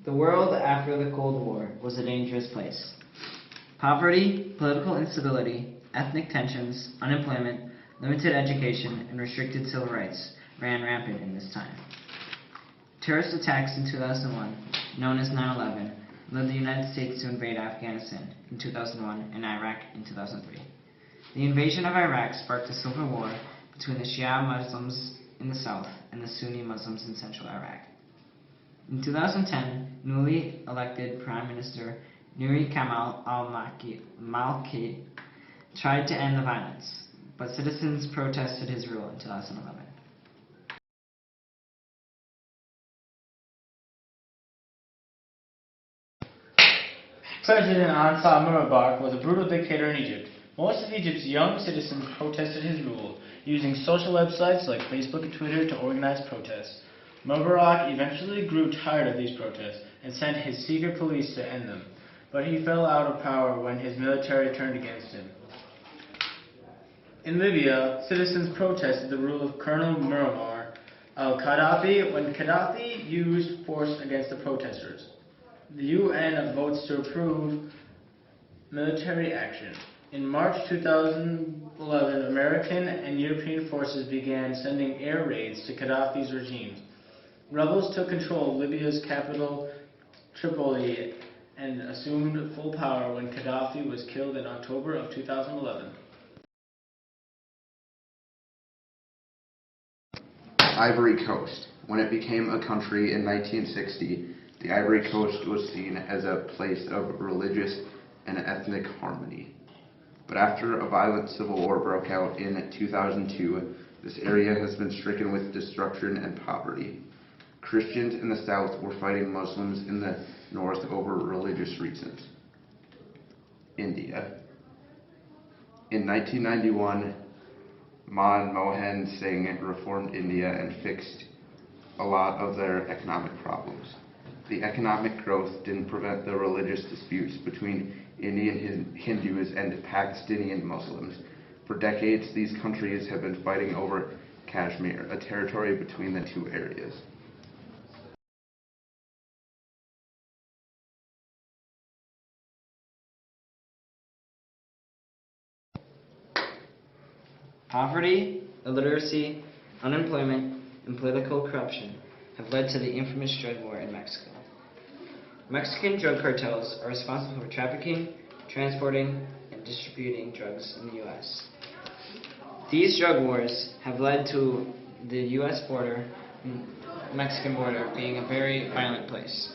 The world after the Cold War was a dangerous place. Poverty, political instability, ethnic tensions, unemployment, limited education, and restricted civil rights ran rampant in this time. Terrorist attacks in 2001, known as 9/11, led the United States to invade Afghanistan in 2001 and Iraq in 2003. The invasion of Iraq sparked a civil war between the Shia Muslims in the south and the Sunni Muslims in central Iraq. In 2010, newly elected Prime Minister Nouri Kamal al-Maliki tried to end the violence, but citizens protested his rule in 2011. President Ansar Mubarak was a brutal dictator in Egypt. Most of Egypt's young citizens protested his rule, using social websites like Facebook and Twitter to organize protests. Mubarak eventually grew tired of these protests and sent his secret police to end them, but he fell out of power when his military turned against him. In Libya, citizens protested the rule of Colonel Muammar al-Gaddafi when Gaddafi used force against the protesters. The UN votes to approve military action. In March 2011, American and European forces began sending air raids to Gaddafi's regime. Rebels took control of Libya's capital, Tripoli, and assumed full power when Gaddafi was killed in October of 2011. Ivory Coast. When it became a country in 1960, the Ivory Coast was seen as a place of religious and ethnic harmony. But after a violent civil war broke out in 2002, this area has been stricken with destruction and poverty. Christians in the south were fighting Muslims in the north over religious reasons. India. In 1991, Manmohan Singh reformed India and fixed a lot of their economic problems. The economic growth didn't prevent the religious disputes between Indian Hindus and Pakistani Muslims. For decades, these countries have been fighting over Kashmir, a territory between the two areas. Poverty, illiteracy, unemployment, and political corruption have led to the infamous drug war in Mexico. Mexican drug cartels are responsible for trafficking, transporting, and distributing drugs in the U.S. These drug wars have led to the U.S. border, Mexican border, being a very violent place.